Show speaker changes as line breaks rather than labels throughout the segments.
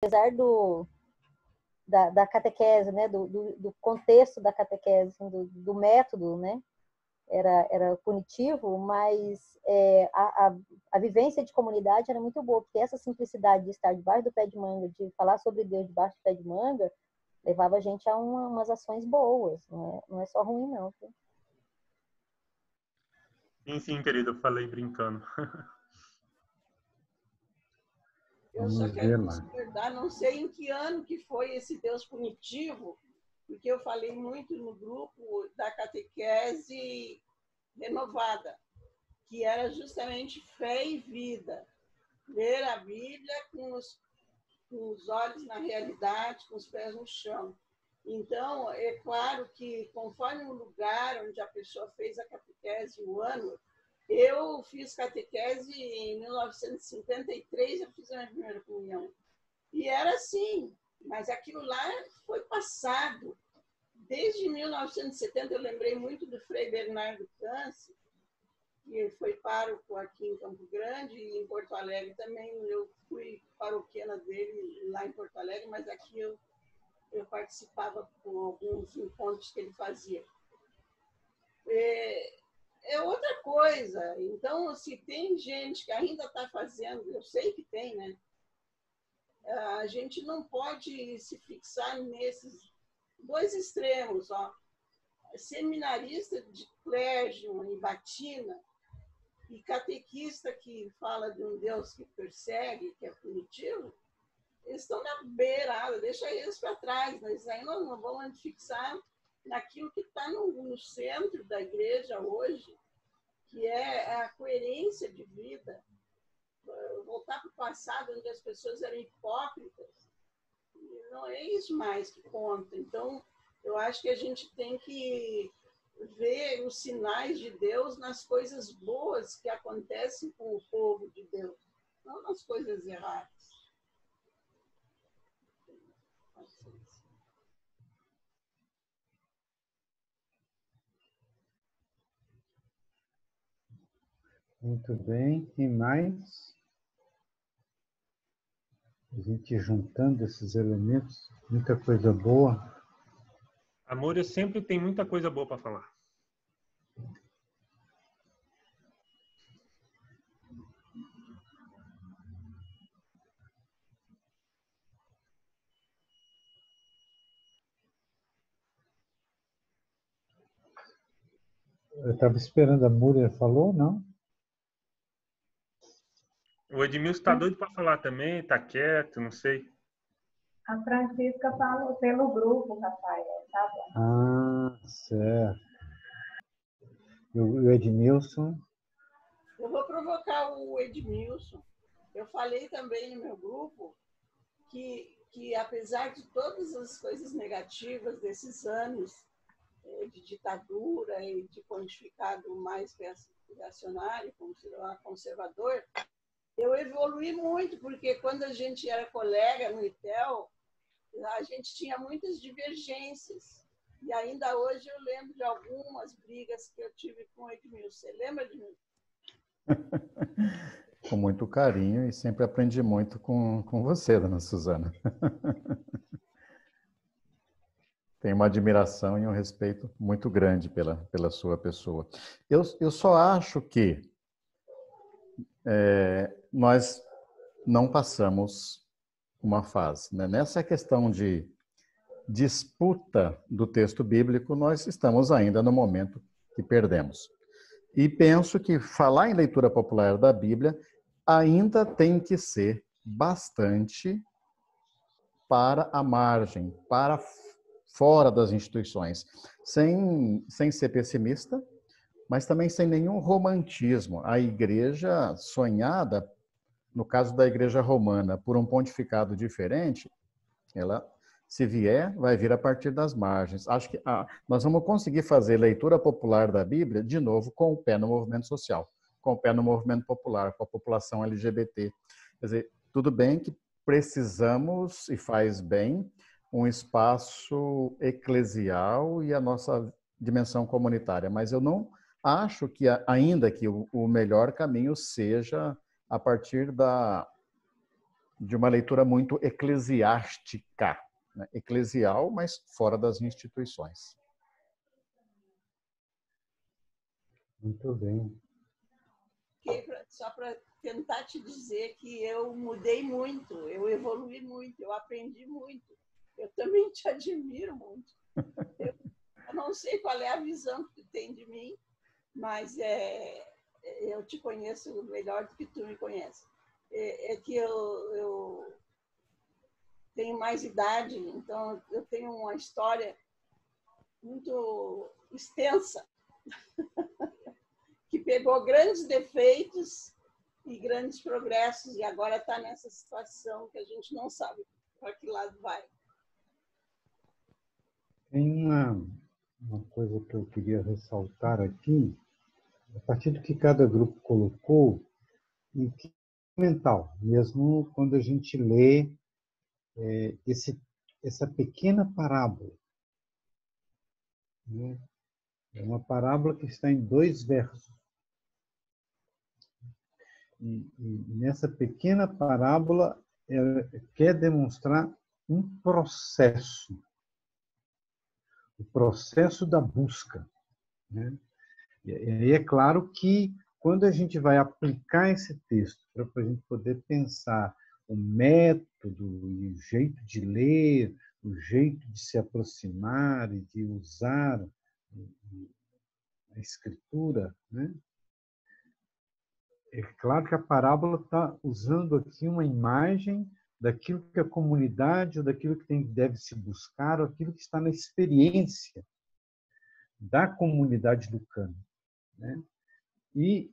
apesar da catequese, né, do contexto da catequese, assim, do método, né, era punitivo, mas a vivência de comunidade era muito boa, porque essa simplicidade de estar debaixo do pé de manga, de falar sobre Deus debaixo do pé de manga, levava a gente a umas ações boas, não é só ruim, não. Tá?
Sim, querido, eu falei brincando.
Eu só quero discordar, não sei em que ano que foi esse Deus punitivo, porque eu falei muito no grupo da catequese renovada, que era justamente fé e vida. Ler a Bíblia com os olhos na realidade, com os pés no chão. Então, é claro que, conforme o lugar onde a pessoa fez a catequese, o ano, eu fiz catequese em 1953, eu fiz a minha primeira comunhão. E era assim, mas aquilo lá foi passado. Desde 1970, eu lembrei muito do Frei Bernardo Canci, que foi pároco aqui em Campo Grande e em Porto Alegre também. Eu fui paroquiana dele lá em Porto Alegre, mas aqui eu participava com alguns encontros que ele fazia. É outra coisa. Então, se tem gente que ainda está fazendo, eu sei que tem, né? A gente não pode se fixar nesses dois extremos, ó. Seminarista de Clérgion e Batina e catequista que fala de um Deus que persegue, que é punitivo, eles estão na beirada, deixa eles para trás, mas aí nós não vamos fixar naquilo que está no centro da igreja hoje, que é a coerência de vida, voltar para o passado, onde as pessoas eram hipócritas. Não é isso mais que conta. Então, eu acho que a gente tem que ver os sinais de Deus nas coisas boas que acontecem com o povo de Deus, não nas coisas erradas.
Muito bem. E mais? A gente juntando esses elementos, muita coisa boa.
Amor, eu sempre tem muita coisa boa para falar.
Eu estava esperando, a Múria falou, não?
O Edmilson está doido para falar também, está quieto, não sei.
A Francisca falou pelo grupo, Rafael, tá bom.
Ah, certo. E o Edmilson?
Eu vou provocar o Edmilson. Eu falei também no meu grupo que apesar de todas as coisas negativas desses anos de ditadura e de pontificado mais reacionário, conservador, eu evolui muito, porque quando a gente era colega no ITEL, a gente tinha muitas divergências. E ainda hoje eu lembro de algumas brigas que eu tive com o Edmilson. Você lembra, Edmilson?
Com muito carinho e sempre aprendi muito com você, dona Suzana. Tenho uma admiração e um respeito muito grande pela sua pessoa. Eu só acho que nós não passamos uma fase, né? Nessa questão de disputa do texto bíblico, nós estamos ainda no momento que perdemos. E penso que falar em leitura popular da Bíblia ainda tem que ser bastante para a margem, para fora das instituições, sem ser pessimista, mas também sem nenhum romantismo. A igreja sonhada, no caso da igreja romana, por um pontificado diferente, ela, se vier, vai vir a partir das margens. Acho que nós vamos conseguir fazer leitura popular da Bíblia, de novo, com o pé no movimento social, com o pé no movimento popular, com a população LGBT. Quer dizer, tudo bem que precisamos, e faz bem, um espaço eclesial e a nossa dimensão comunitária, mas eu não acho que, ainda que o melhor caminho seja a partir de uma leitura muito eclesiástica, né? Eclesial, mas fora das instituições.
Muito bem.
Só para tentar te dizer que eu mudei muito, eu evolui muito, eu aprendi muito. Eu também te admiro muito. Eu não sei qual é a visão que tu tem de mim, mas eu te conheço melhor do que tu me conhece. É que eu tenho mais idade, então eu tenho uma história muito extensa, que pegou grandes defeitos e grandes progressos, e agora está nessa situação que a gente não sabe para que lado vai.
Tem uma coisa que eu queria ressaltar aqui, a partir do que cada grupo colocou, e que é fundamental, mesmo quando a gente lê essa pequena parábola. Né? É uma parábola que está em 2 versos. E nessa pequena parábola, ela quer demonstrar um processo, o processo da busca. Né? E aí é claro que, quando a gente vai aplicar esse texto, para a gente poder pensar o método, o jeito de ler, o jeito de se aproximar e de usar a escritura, né? É claro que a parábola está usando aqui uma imagem daquilo que a comunidade, ou daquilo que deve se buscar, ou aquilo que está na experiência da comunidade lucana, né? E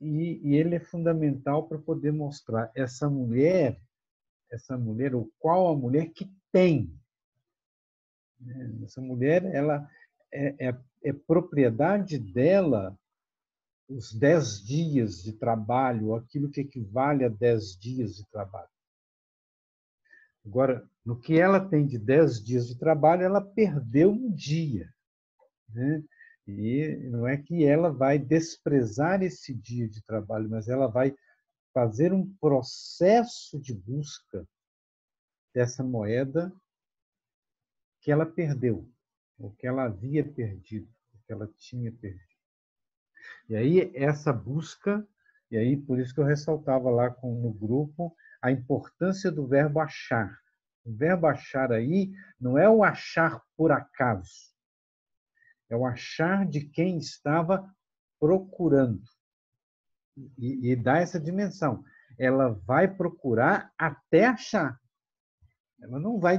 ele é fundamental para poder mostrar essa mulher, o qual a mulher que tem. Essa mulher, ela é propriedade dela os 10 dias de trabalho, aquilo que equivale a 10 dias de trabalho. Agora, no que ela tem de 10 dias de trabalho, ela perdeu um dia, né? E não é que ela vai desprezar esse dia de trabalho, mas ela vai fazer um processo de busca dessa moeda que ela perdeu, ou que ela havia perdido, ou que ela tinha perdido. E aí, essa busca, e aí por isso que eu ressaltava lá no grupo a importância do verbo achar. O verbo achar aí não é o achar por acaso, é o achar de quem estava procurando. E dá essa dimensão. Ela vai procurar até achar. Ela não vai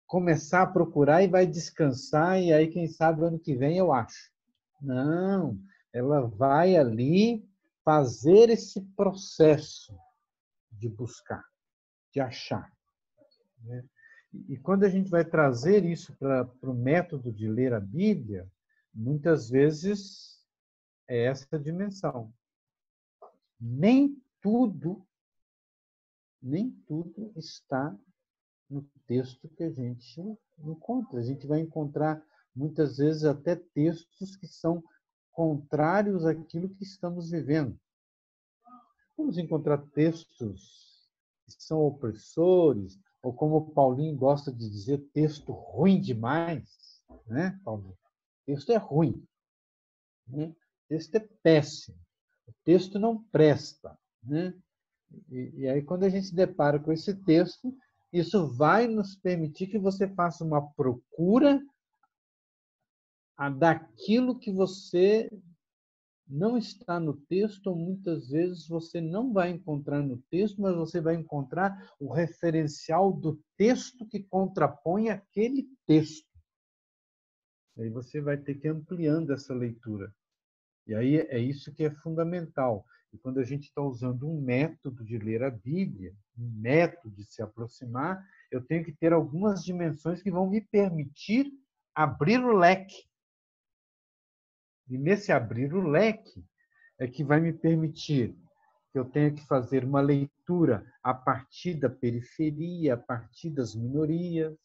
começar a procurar e vai descansar, e aí, quem sabe, ano que vem eu acho. Não, ela vai ali fazer esse processo de buscar, de achar. Né? E quando a gente vai trazer isso para o método de ler a Bíblia, muitas vezes é essa dimensão. Nem tudo está no texto que a gente encontra. A gente vai encontrar, muitas vezes, até textos que são contrários àquilo que estamos vivendo. Vamos encontrar textos que são opressores, ou como o Paulinho gosta de dizer, texto ruim demais. Né, Paulinho? O texto é ruim. Né? O texto é péssimo. O texto não presta. Né? E aí, quando a gente se depara com esse texto, isso vai nos permitir que você faça uma procura daquilo que você não está no texto, ou muitas vezes você não vai encontrar no texto, mas você vai encontrar o referencial do texto que contrapõe aquele texto. Aí você vai ter que ir ampliando essa leitura. E aí é isso que é fundamental. E quando a gente está usando um método de ler a Bíblia, um método de se aproximar, eu tenho que ter algumas dimensões que vão me permitir abrir o leque. E nesse abrir o leque é que vai me permitir que eu tenha que fazer uma leitura a partir da periferia, a partir das minorias,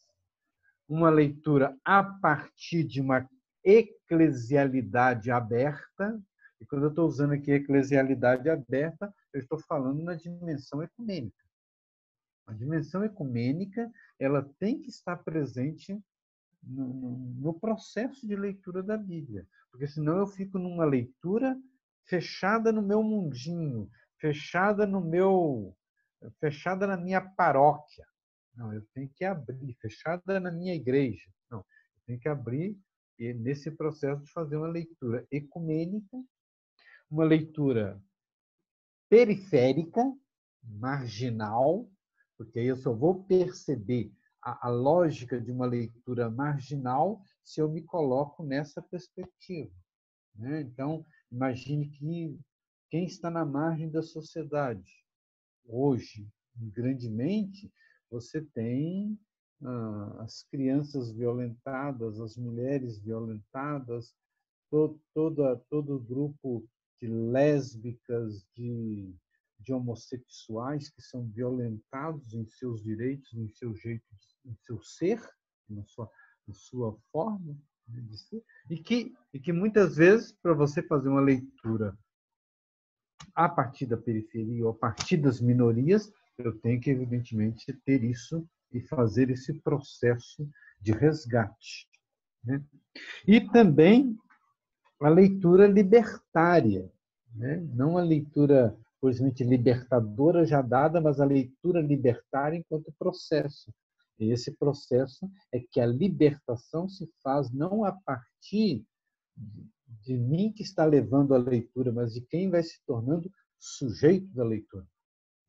uma leitura a partir de uma eclesialidade aberta. E quando eu estou usando aqui eclesialidade aberta, eu estou falando na dimensão ecumênica. A dimensão ecumênica, ela tem que estar presente no processo de leitura da Bíblia, porque senão eu fico numa leitura fechada no meu mundinho, fechada na minha paróquia. Não, eu tenho que abrir, fechada na minha igreja. Não, eu tenho que abrir e nesse processo de fazer uma leitura ecumênica, uma leitura periférica, marginal, porque aí eu só vou perceber a lógica de uma leitura marginal se eu me coloco nessa perspectiva, né? Então, imagine que quem está na margem da sociedade hoje, grandemente, você tem as crianças violentadas, as mulheres violentadas, todo o grupo de lésbicas, de homossexuais que são violentados em seus direitos, em seu jeito, em seu ser, na sua forma de ser, e que muitas vezes, para você fazer uma leitura a partir da periferia ou a partir das minorias, eu tenho que, evidentemente, ter isso e fazer esse processo de resgate, né? E também a leitura libertária, né? Não a leitura, por exemplo, libertadora já dada, mas a leitura libertária enquanto processo. E esse processo é que a libertação se faz não a partir de mim que está levando a leitura, mas de quem vai se tornando sujeito da leitura.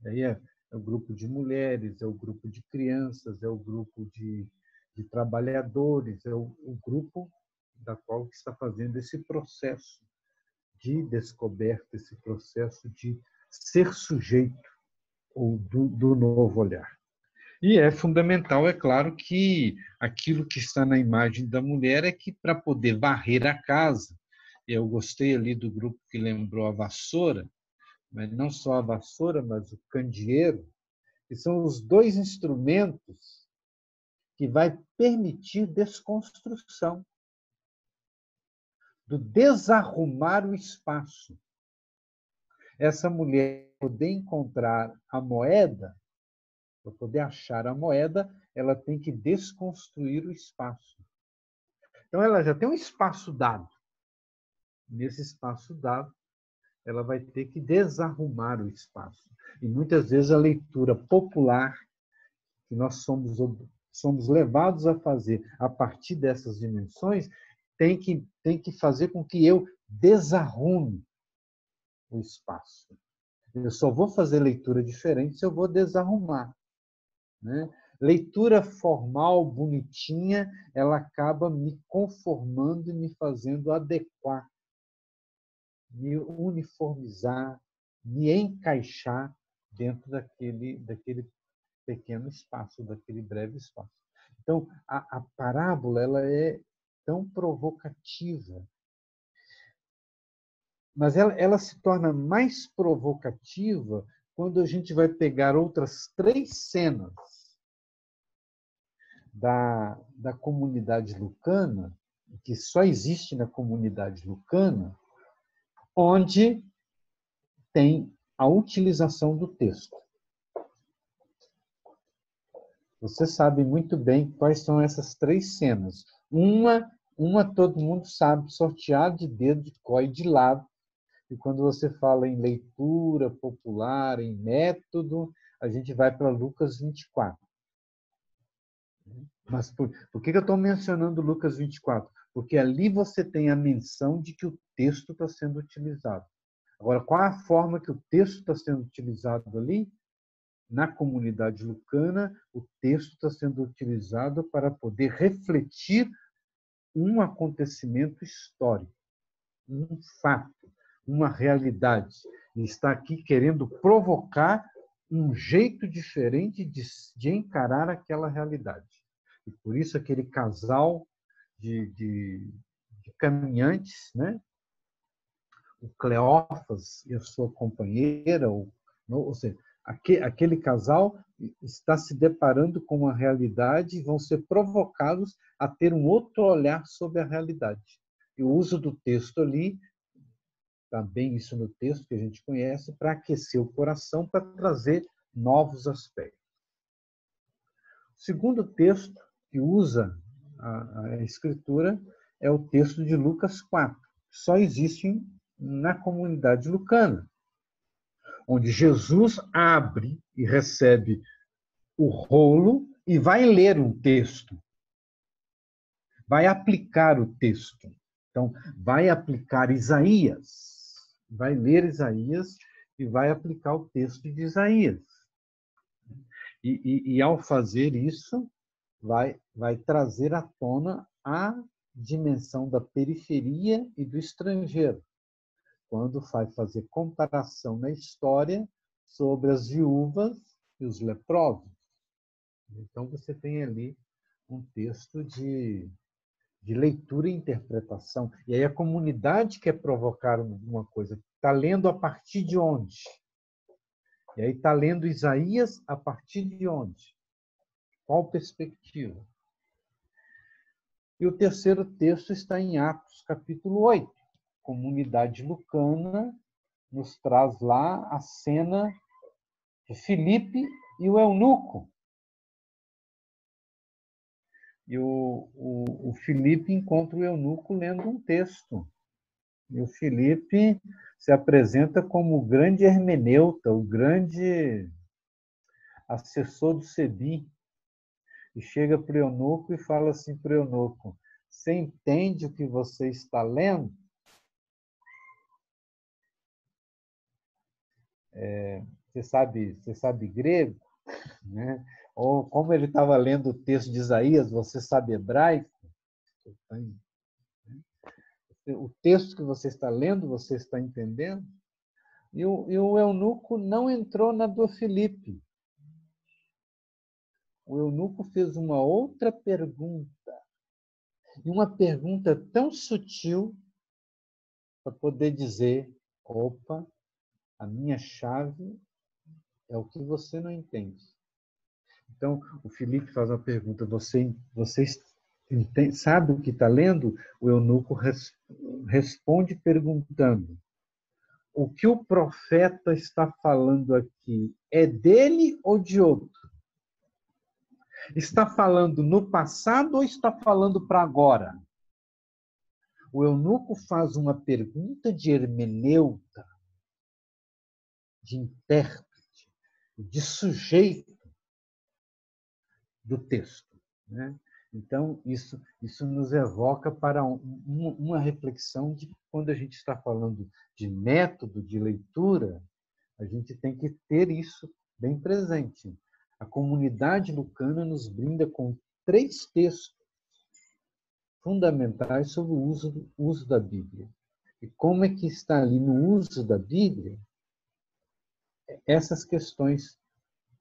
Aí é o grupo de mulheres, é o grupo de crianças, é o grupo de trabalhadores, é o grupo da qual está fazendo esse processo de descoberta, esse processo de ser sujeito ou do novo olhar. E é fundamental, é claro, que aquilo que está na imagem da mulher é que, para poder varrer a casa, eu gostei ali do grupo que lembrou a vassoura, mas não só a vassoura, mas o candeeiro, que são os dois instrumentos que vai permitir desconstrução, do desarrumar o espaço. Essa mulher poder encontrar a moeda, para poder achar a moeda, ela tem que desconstruir o espaço. Então, ela já tem um espaço dado. Nesse espaço dado, ela vai ter que desarrumar o espaço. E muitas vezes a leitura popular, que nós somos levados a fazer a partir dessas dimensões, tem que fazer com que eu desarrume o espaço. Eu só vou fazer leitura diferente se eu vou desarrumar, né? Leitura formal, bonitinha, ela acaba me conformando e me fazendo adequar, me uniformizar, me encaixar dentro daquele pequeno espaço, daquele breve espaço. Então, a parábola ela é tão provocativa, mas ela se torna mais provocativa quando a gente vai pegar outras 3 cenas da comunidade lucana, que só existe na comunidade lucana, onde tem a utilização do texto. Você sabe muito bem quais são essas 3 cenas. Uma todo mundo sabe, sorteado de dedo, de có e de lado. E quando você fala em leitura popular, em método, a gente vai para Lucas 24. Mas por que eu estou mencionando Lucas 24? Porque ali você tem a menção de que o texto está sendo utilizado. Agora, qual a forma que o texto está sendo utilizado ali? Na comunidade lucana, o texto está sendo utilizado para poder refletir um acontecimento histórico, um fato, uma realidade. E está aqui querendo provocar um jeito diferente de encarar aquela realidade. E por isso aquele casal de caminhantes, né? O Cleófas e a sua companheira, ou seja, aquele casal está se deparando com uma realidade e vão ser provocados a ter um outro olhar sobre a realidade. E o uso do texto ali também isso no texto que a gente conhece, para aquecer o coração, para trazer novos aspectos. O segundo texto que usa a Escritura é o texto de Lucas 4, que só existe na comunidade lucana, onde Jesus abre e recebe o rolo e vai ler um texto, vai aplicar o texto. Então, vai aplicar Isaías, vai ler Isaías e vai aplicar o texto de Isaías. E ao fazer isso, vai trazer à tona a dimensão da periferia e do estrangeiro, quando vai fazer comparação na história sobre as viúvas e os leprosos. Então, você tem ali um texto de leitura e interpretação. E aí a comunidade quer provocar alguma coisa. Está lendo a partir de onde? E aí está lendo Isaías a partir de onde? Qual perspectiva? E o terceiro texto está em Atos, capítulo 8. A comunidade lucana nos traz lá a cena de Filipe e o eunuco. E o Filipe encontra o eunuco lendo um texto. E o Filipe se apresenta como o grande hermeneuta, o grande assessor do Sebi. E chega para o eunuco e fala assim para o eunuco: você entende o que você está lendo? Você sabe grego? Né? Ou como ele estava lendo o texto de Isaías, você sabe hebraico? O texto que você está lendo, você está entendendo? E o eunuco não entrou na do Filipe. O eunuco fez uma outra pergunta. E uma pergunta tão sutil para poder dizer: opa, a minha chave é o que você não entende. Então, o Filipe faz uma pergunta: você sabe o que está lendo? O eunuco responde perguntando: o que o profeta está falando aqui é dele ou de outro? Está falando no passado ou está falando para agora? O eunuco faz uma pergunta de hermeneuta, de intérprete, de sujeito do texto, né? Então, isso nos evoca para uma reflexão de quando a gente está falando de método de leitura, a gente tem que ter isso bem presente. A comunidade lucana nos brinda com 3 textos fundamentais sobre o uso da Bíblia. E como é que está ali no uso da Bíblia essas questões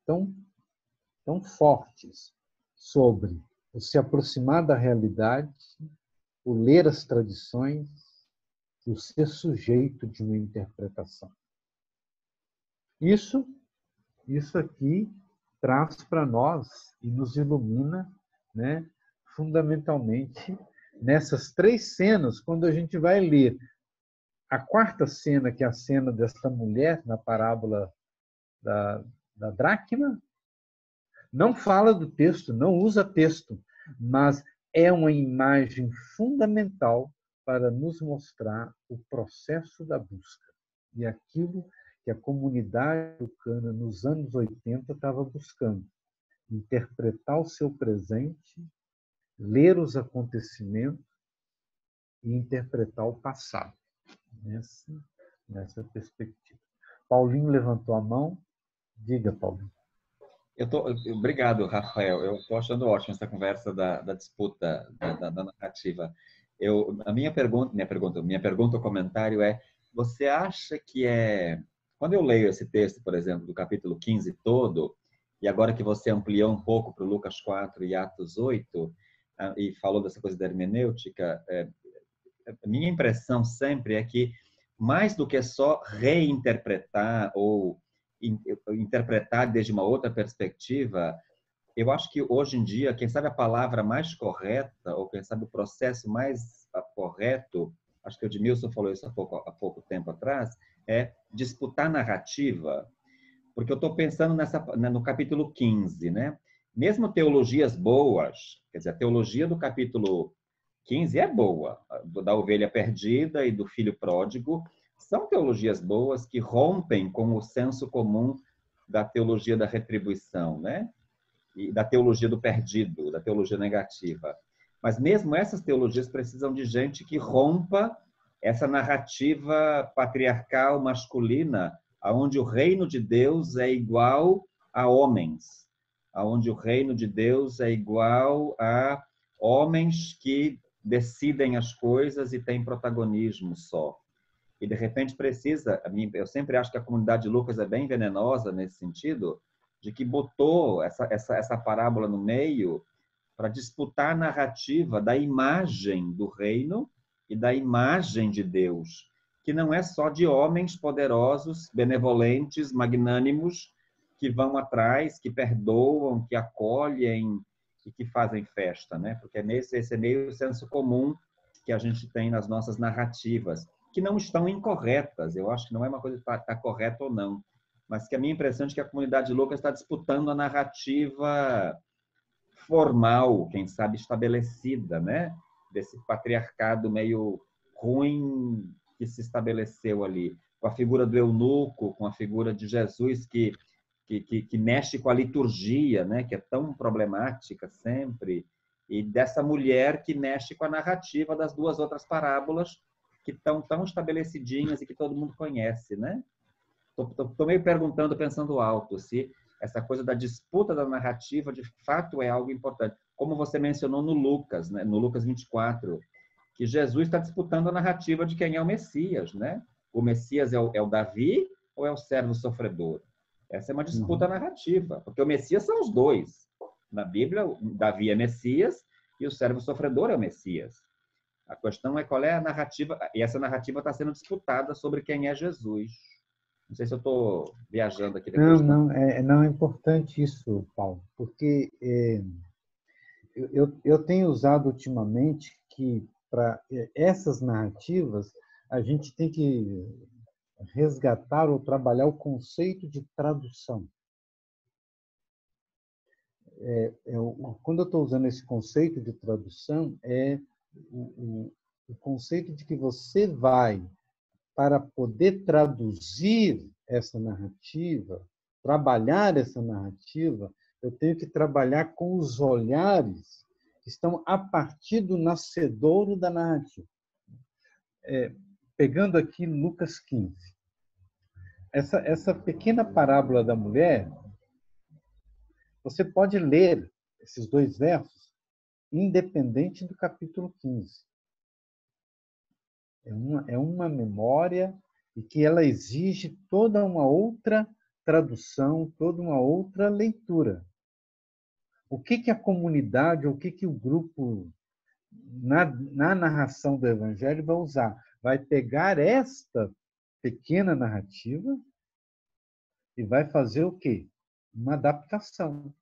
tão fortes sobre o se aproximar da realidade, o ler as tradições e o ser sujeito de uma interpretação. Isso aqui traz para nós e nos ilumina, né, fundamentalmente nessas 3 cenas, quando a gente vai ler a 4ª cena, que é a cena desta mulher na parábola da dracma, não fala do texto, não usa texto, mas é uma imagem fundamental para nos mostrar o processo da busca e aquilo que a comunidade lucana nos anos 80 estava buscando: interpretar o seu presente, ler os acontecimentos e interpretar o passado, nessa perspectiva. Paulinho levantou a mão. Diga, Paulinho.
Obrigado, Rafael. Eu estou achando ótimo essa conversa da disputa, da narrativa. Minha pergunta ou comentário é: você acha que quando eu leio esse texto, por exemplo, do capítulo 15 todo, e agora que você ampliou um pouco para o Lucas 4 e Atos 8, e falou dessa coisa da hermenêutica, a minha impressão sempre é que, mais do que só reinterpretar ou interpretar desde uma outra perspectiva, eu acho que hoje em dia, quem sabe a palavra mais correta, ou quem sabe o processo mais correto, acho que o Edmilson falou isso há pouco tempo atrás, é disputar narrativa, porque eu estou pensando no capítulo 15, né? Mesmo teologias boas, quer dizer, a teologia do capítulo 15 é boa, da ovelha perdida e do filho pródigo, são teologias boas que rompem com o senso comum da teologia da retribuição, né? E da teologia do perdido, da teologia negativa. Mas mesmo essas teologias precisam de gente que rompa essa narrativa patriarcal masculina, aonde o reino de Deus é igual a homens, aonde o reino de Deus é igual a homens que decidem as coisas e têm protagonismo só. E, de repente, eu sempre acho que a comunidade de Lucas é bem venenosa nesse sentido, de que botou essa parábola no meio para disputar a narrativa da imagem do reino e da imagem de Deus, que não é só de homens poderosos, benevolentes, magnânimos, que vão atrás, que perdoam, que acolhem e que fazem festa, né? Porque esse é meio senso comum que a gente tem nas nossas narrativas, que não estão incorretas. Eu acho que não é uma coisa que está correta ou não, mas que a minha impressão é que a comunidade de Lucas está disputando a narrativa formal, quem sabe estabelecida, né? Desse patriarcado meio ruim que se estabeleceu ali, com a figura do eunuco, com a figura de Jesus que mexe com a liturgia, né? Que é tão problemática sempre, e dessa mulher que mexe com a narrativa das duas outras parábolas que estão tão estabelecidinhas e que todo mundo conhece, né? Estou meio perguntando, pensando alto, se essa coisa da disputa da narrativa de fato é algo importante. Como você mencionou no Lucas, né? No Lucas 24, que Jesus está disputando a narrativa de quem é o Messias, né? O Messias é o Davi ou é o servo sofredor? Essa é uma disputa narrativa, porque o Messias são os dois. Na Bíblia, Davi é Messias e o servo sofredor é o Messias. A questão é qual é a narrativa, e essa narrativa está sendo disputada sobre quem é Jesus. Não sei se eu estou viajando aqui depois.
Não é importante isso, Paulo, porque eu tenho usado ultimamente que para essas narrativas a gente tem que resgatar ou trabalhar o conceito de tradução. Quando eu estou usando esse conceito de tradução, é o conceito de que você vai, para poder traduzir essa narrativa, trabalhar essa narrativa, eu tenho que trabalhar com os olhares que estão a partir do nascedouro da narrativa. Pegando aqui Lucas 15. Essa pequena parábola da mulher, você pode ler esses 2 versos independente do capítulo 15. É uma memória e que ela exige toda uma outra tradução, toda uma outra leitura. O que a comunidade, o que o grupo, na narração do Evangelho, vai usar? Vai pegar esta pequena narrativa e vai fazer o quê? Uma adaptação.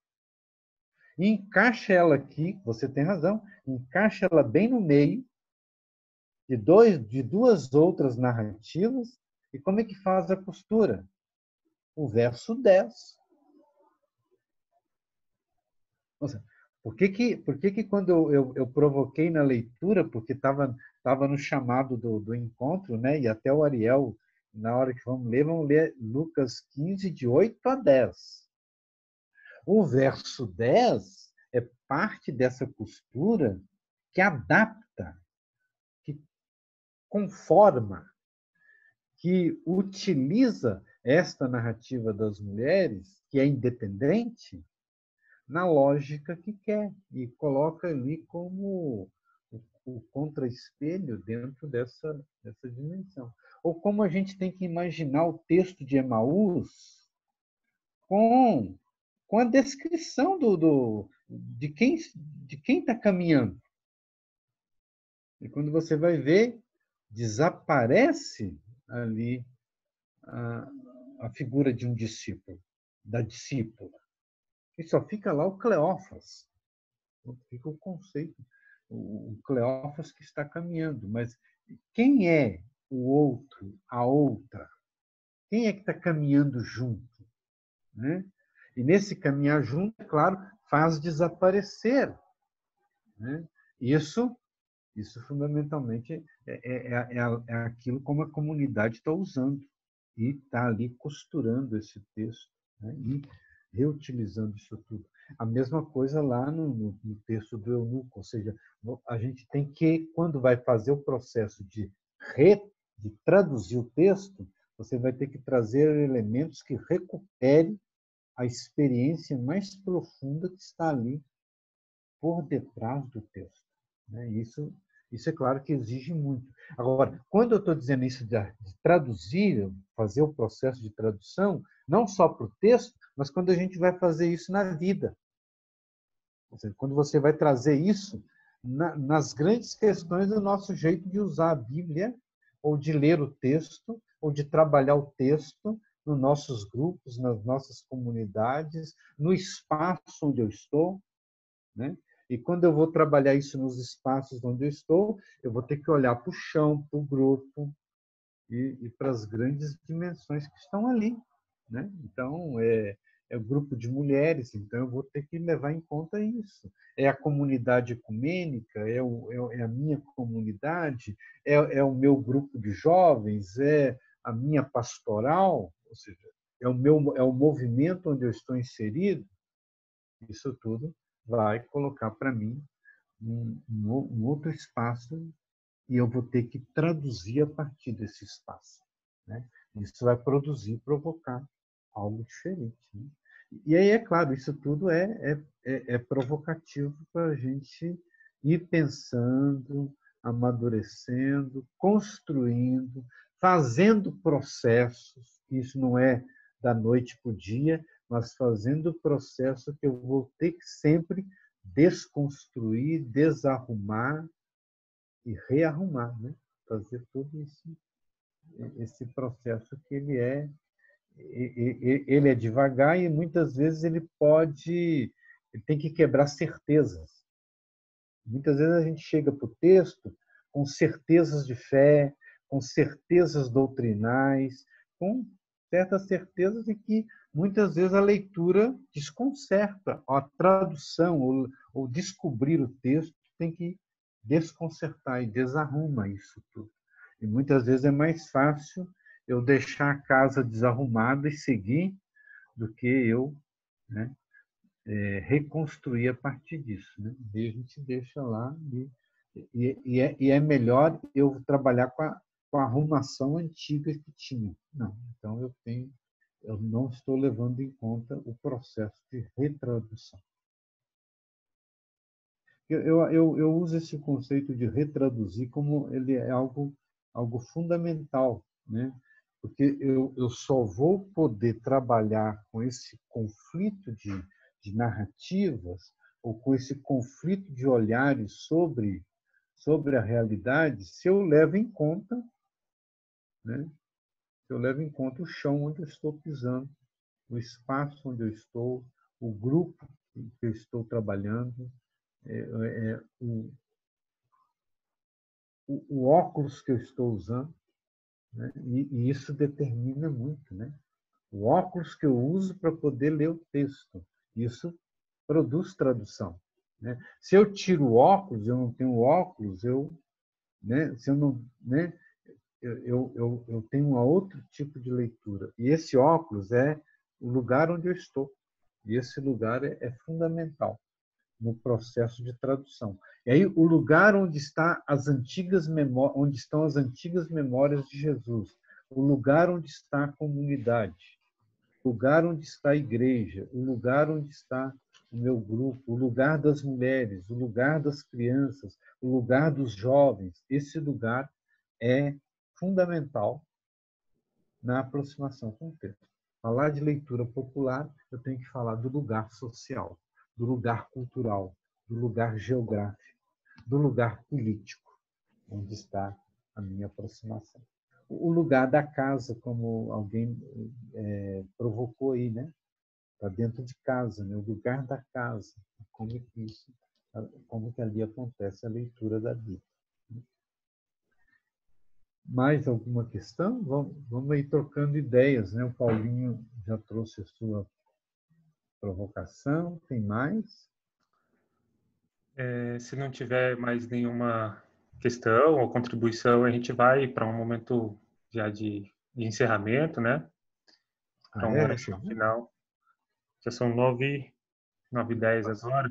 E encaixa ela aqui, você tem razão, encaixa ela bem no meio de 2 outras narrativas. E como é que faz a costura? O verso 10. Nossa, por que quando eu provoquei na leitura, porque estava no chamado do encontro, né? E até o Ariel, na hora que vamos ler Lucas 15, de 8 a 10. O verso 10 é parte dessa costura que adapta, que conforma, que utiliza esta narrativa das mulheres, que é independente, na lógica que quer, e coloca ali como o contra-espelho dentro dessa dimensão. Ou como a gente tem que imaginar o texto de Emaús com a descrição de quem está caminhando. E quando você vai ver, desaparece ali a figura de um discípulo, da discípula. E só fica lá o Cleófas. Fica o conceito, o Cleófas que está caminhando. Mas quem é o outro, a outra? Quem é que está caminhando junto? Né? E nesse caminhar junto, é claro, faz desaparecer. Né? Isso fundamentalmente é aquilo como a comunidade está usando e está ali costurando esse texto, né? E reutilizando isso tudo. A mesma coisa lá no texto do eunuco, ou seja, a gente tem que, quando vai fazer o processo de traduzir o texto, você vai ter que trazer elementos que recuperem a experiência mais profunda que está ali por detrás do texto. Né? Isso é claro que exige muito. Agora, quando eu estou dizendo isso de traduzir, fazer o processo de tradução, não só para o texto, mas quando a gente vai fazer isso na vida. Ou seja, quando você vai trazer isso nas grandes questões do nosso jeito de usar a Bíblia, ou de ler o texto, ou de trabalhar o texto nos nossos grupos, nas nossas comunidades, no espaço onde eu estou. Né? E quando eu vou trabalhar isso nos espaços onde eu estou, eu vou ter que olhar para o chão, para o grupo e para as grandes dimensões que estão ali. Né? Então, é o grupo de mulheres, então eu vou ter que levar em conta isso. É a comunidade ecumênica, é a minha comunidade, é o meu grupo de jovens, é a minha pastoral, ou seja, é o movimento onde eu estou inserido. Isso tudo vai colocar para mim um outro espaço e eu vou ter que traduzir a partir desse espaço. Né? Isso vai provocar algo diferente. Né? E aí, é claro, isso tudo é provocativo para a gente ir pensando, amadurecendo, construindo, fazendo processos. Isso não é da noite para o dia, mas fazendo o processo que eu vou ter que sempre desconstruir, desarrumar e rearrumar, né? Fazer todo esse processo que ele é devagar e muitas vezes ele tem que quebrar certezas. Muitas vezes a gente chega para o texto com certezas de fé, com certezas doutrinais, com certas certezas e que muitas vezes a leitura desconcerta, a tradução ou descobrir o texto tem que desconcertar e desarruma isso tudo. E muitas vezes é mais fácil eu deixar a casa desarrumada e seguir do que eu, né, reconstruir a partir disso. Né? E a gente deixa lá e é melhor eu trabalhar com a arrumação antiga que tinha. Não, então eu não estou levando em conta o processo de retradução. Eu uso esse conceito de retraduzir como ele é algo fundamental, né? Porque eu só vou poder trabalhar com esse conflito de narrativas ou com esse conflito de olhares sobre a realidade se eu levo em conta, né? Se eu levo em conta o chão onde eu estou pisando, o espaço onde eu estou, o grupo que eu estou trabalhando, o óculos que eu estou usando, né? E isso determina muito, né? O óculos que eu uso para poder ler o texto, isso produz tradução. Né? Se eu tiro o óculos, eu não tenho óculos, né? Se eu não, né? Eu tenho um outro tipo de leitura. E esse óculos é o lugar onde eu estou. E esse lugar é fundamental no processo de tradução. E aí o lugar onde está onde estão as antigas memórias de Jesus, o lugar onde está a comunidade, o lugar onde está a igreja, o lugar onde está o meu grupo, o lugar das mulheres, o lugar das crianças, o lugar dos jovens. Esse lugar é fundamental na aproximação com o texto. Falar de leitura popular, eu tenho que falar do lugar social, do lugar cultural, do lugar geográfico, do lugar político, onde está a minha aproximação. O lugar da casa, como alguém provocou aí, né? Está dentro de casa, né? O lugar da casa, como que ali acontece a leitura da Bíblia. Mais alguma questão? Vamos aí trocando ideias, né? O Paulinho já trouxe a sua provocação. Tem mais?
Se não tiver mais nenhuma questão ou contribuição, a gente vai para um momento já de encerramento, né? Para uma oração final. Já são 9h10 agora.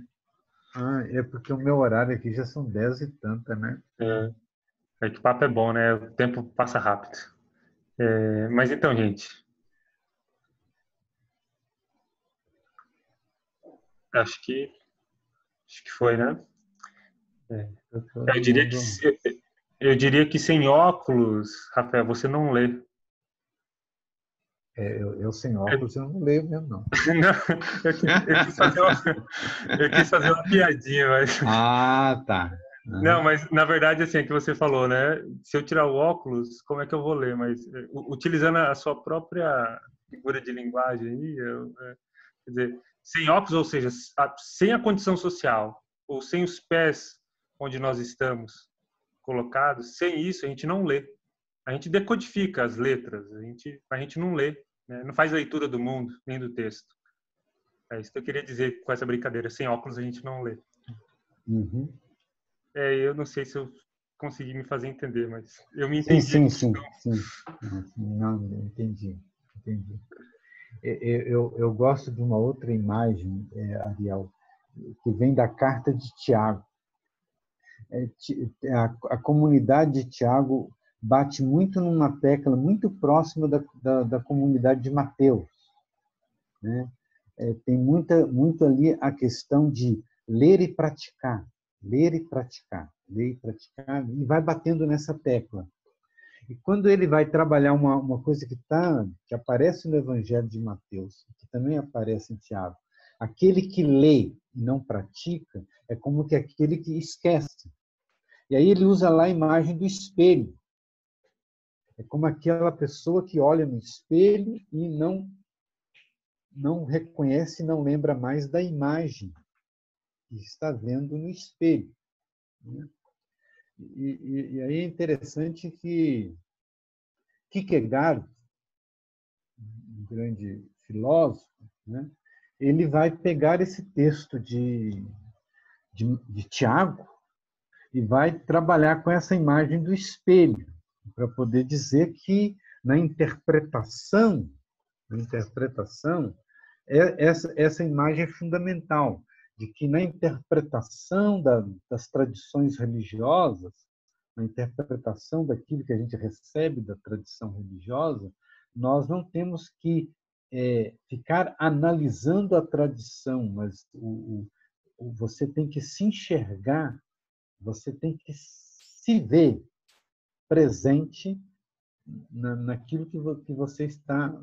É porque o meu horário aqui já são 10 e tanta, né?
É que o papo é bom, né? O tempo passa rápido. Mas então, gente, acho que foi, né? Eu diria que sem óculos, Rafael, você não lê.
Eu sem óculos eu não leio mesmo, não.
Não, eu quis fazer uma piadinha, mas...
Ah, tá.
Não, mas na verdade, assim, é que você falou, né? Se eu tirar o óculos, como é que eu vou ler? Mas utilizando a sua própria figura de linguagem aí, quer dizer, sem óculos, ou seja, sem a condição social, ou sem os pés onde nós estamos colocados, sem isso a gente não lê. A gente decodifica as letras, a gente não lê, né? Não faz leitura do mundo, nem do texto. É isso que eu queria dizer com essa brincadeira. Sem óculos a gente não lê.
Uhum.
Eu não sei se eu consegui me fazer entender, mas eu me entendi.
Sim. Não, entendi. Eu gosto de uma outra imagem, Ariel, que vem da carta de Tiago. A comunidade de Tiago bate muito numa tecla muito próxima da comunidade de Mateus, né? Tem muito ali a questão de ler e praticar, e vai batendo nessa tecla. E quando ele vai trabalhar uma coisa que aparece no Evangelho de Mateus, que também aparece em Tiago, aquele que lê e não pratica é como que aquele que esquece. E aí ele usa lá a imagem do espelho. É como aquela pessoa que olha no espelho e não reconhece, não lembra mais da imagem que está vendo no espelho. E aí é interessante que Kierkegaard, um grande filósofo, né, ele vai pegar esse texto de Tiago e vai trabalhar com essa imagem do espelho, para poder dizer que na interpretação, essa imagem é fundamental, de que na interpretação das tradições religiosas, na interpretação daquilo que a gente recebe da tradição religiosa, nós não temos que ficar analisando a tradição, mas você tem que se enxergar, você tem que se ver presente naquilo que você está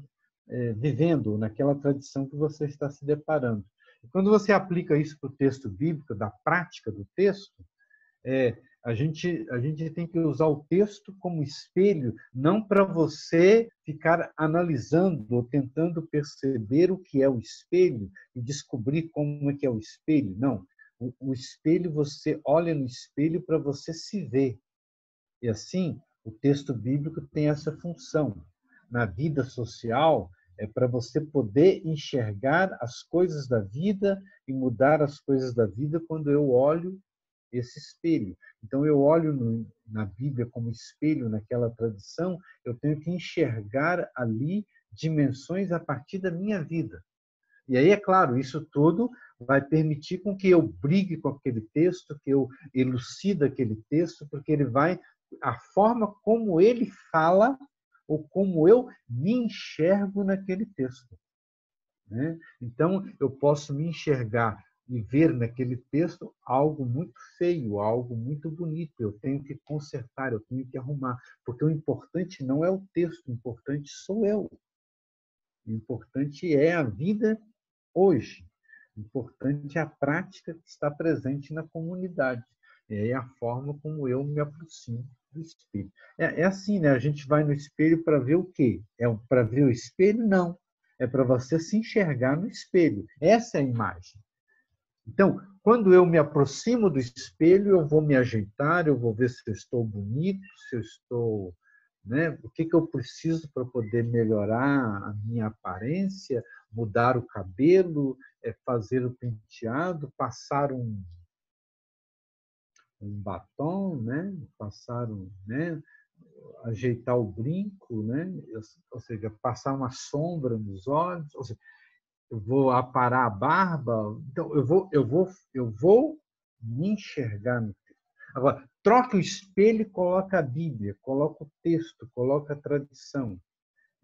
vivendo, naquela tradição que você está se deparando. E quando você aplica isso para o texto bíblico, da prática do texto, a gente tem que usar o texto como espelho, não para você ficar analisando ou tentando perceber o que é o espelho e descobrir como é que é o espelho. Não. O espelho, você olha no espelho para você se ver. E assim, o texto bíblico tem essa função. Na vida social, é para você poder enxergar as coisas da vida e mudar as coisas da vida quando eu olho esse espelho. Então, eu olho na Bíblia como espelho, naquela tradição, eu tenho que enxergar ali dimensões a partir da minha vida. E aí, é claro, isso tudo vai permitir com que eu brigue com aquele texto, que eu elucida aquele texto, porque a forma como ele fala ou como eu me enxergo naquele texto, né? Então, eu posso me enxergar e ver naquele texto algo muito feio, algo muito bonito. Eu tenho que consertar, eu tenho que arrumar, porque o importante não é o texto, o importante sou eu. O importante é a vida hoje. O importante é a prática que está presente na comunidade. É a forma como eu me aproximo do espelho. É assim, né? A gente vai no espelho para ver o quê? É para ver o espelho? Não. É para você se enxergar no espelho. Essa é a imagem. Então, quando eu me aproximo do espelho, eu vou me ajeitar, eu vou ver se eu estou bonito, se eu estou né? O que eu preciso para poder melhorar a minha aparência, mudar o cabelo, fazer o penteado, passar um batom, né? Passar né? Ajeitar o brinco, né? Ou seja, passar uma sombra nos olhos, ou seja, eu vou aparar a barba, então eu vou me enxergar no texto. Agora, troca o espelho e coloca a Bíblia, coloca o texto, coloca a tradição.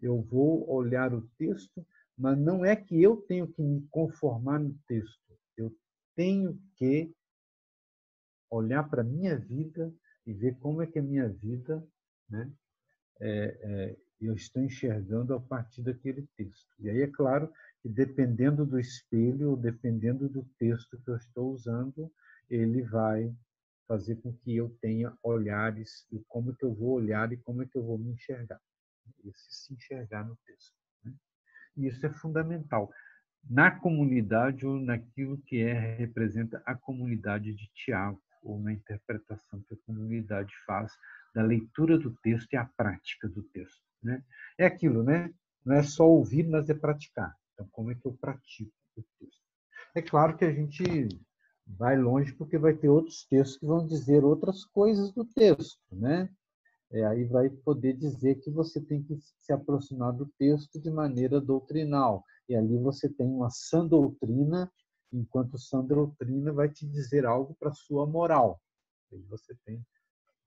Eu vou olhar o texto, mas não é que eu tenho que me conformar no texto. Eu tenho que olhar para a minha vida e ver como é que a minha vida, né, eu estou enxergando a partir daquele texto. E aí é claro que dependendo do espelho, ou dependendo do texto que eu estou usando, ele vai fazer com que eu tenha olhares, e como é que eu vou olhar e como é que eu vou me enxergar. Esse se enxergar no texto, né? E isso é fundamental. Na comunidade ou naquilo que representa a comunidade de Tiago, ou na interpretação que a comunidade faz da leitura do texto e a prática do texto, né? É aquilo, né? Não é só ouvir, mas é praticar. Então, como é que eu pratico o texto? É claro que a gente vai longe porque vai ter outros textos que vão dizer outras coisas do texto, né? Aí vai poder dizer que você tem que se aproximar do texto de maneira doutrinal. E ali você tem uma sã doutrina, enquanto sã doutrina vai te dizer algo para a sua moral. E você tem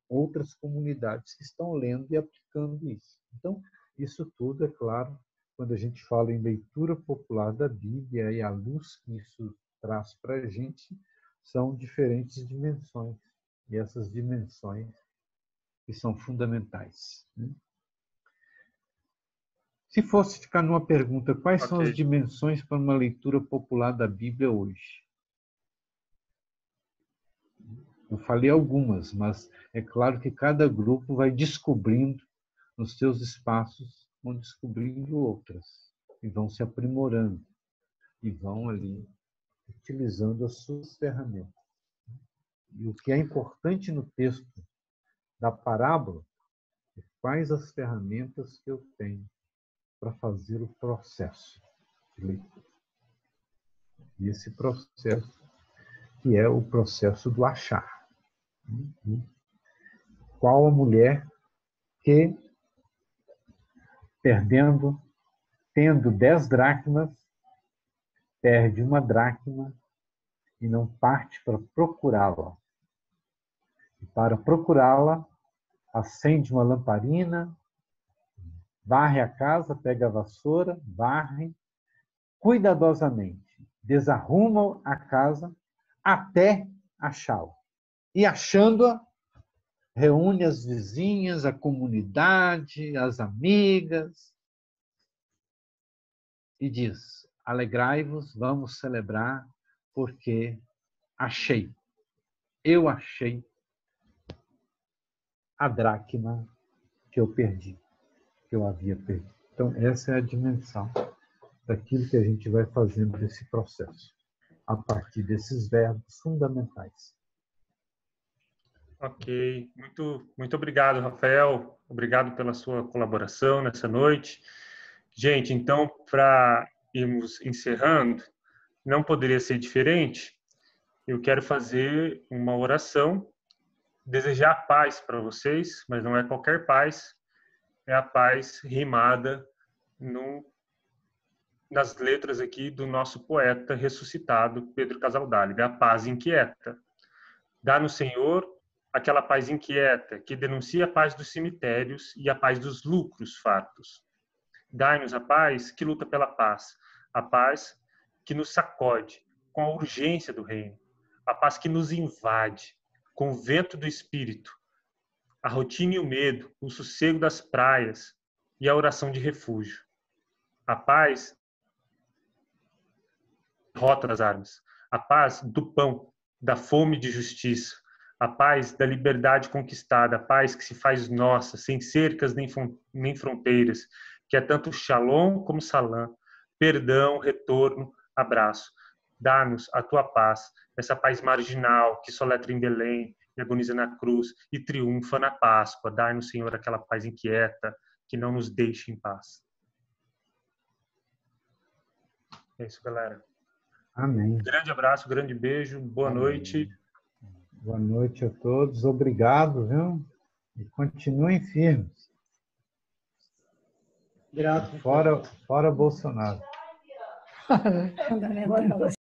outras comunidades que estão lendo e aplicando isso. Então, isso tudo, é claro, quando a gente fala em leitura popular da Bíblia e a luz que isso traz para a gente, são diferentes dimensões. E essas dimensões que são fundamentais. Se fosse ficar numa pergunta, quais são as dimensões para uma leitura popular da Bíblia hoje? Eu falei algumas, mas é claro que cada grupo vai descobrindo nos seus espaços, vão descobrindo outras, e vão se aprimorando, e vão ali utilizando as suas ferramentas. E o que é importante no texto da parábola é quais as ferramentas que eu tenho para fazer o processo de leitura. E esse processo que é o processo do achar. Qual a mulher que, tendo 10 dracmas, perde uma dracma e não parte para procurá-la. E para procurá-la, acende uma lamparina, varre a casa, pega a vassoura, varre, cuidadosamente, desarruma a casa até achá-la. E achando-a, reúne as vizinhas, a comunidade, as amigas, e diz: alegrai-vos, vamos celebrar, porque eu achei a dracma que eu perdi, que eu havia perdido. Então, essa é a dimensão daquilo que a gente vai fazendo nesse processo, a partir desses verbos fundamentais.
Ok, muito obrigado, Rafael. Obrigado pela sua colaboração nessa noite. Gente, então, para irmos encerrando, não poderia ser diferente. Eu quero fazer uma oração, desejar paz para vocês, mas não é qualquer paz, é a paz rimada nas letras aqui do nosso poeta ressuscitado, Pedro Casaldáliga, a paz inquieta. Dá-nos, Senhor, aquela paz inquieta que denuncia a paz dos cemitérios e a paz dos lucros fartos. Dai-nos a paz que luta pela paz, a paz que nos sacode com a urgência do reino, a paz que nos invade com o vento do espírito, a rotina e o medo, o sossego das praias e a oração de refúgio. A paz derrota das armas, a paz do pão, da fome de justiça, a paz da liberdade conquistada, a paz que se faz nossa, sem cercas nem fronteiras, que é tanto shalom como salam, perdão, retorno, abraço. Dá-nos a tua paz, essa paz marginal que só letra em Belém, e agoniza na cruz e triunfa na Páscoa. Dai-nos, Senhor, aquela paz inquieta que não nos deixe em paz. É isso, galera.
Amém.
Grande abraço, grande beijo, boa
Amém.
noite.
Boa noite a todos. Obrigado, viu? E continuem firmes.
Grato.
Fora Bolsonaro.
Fundamental.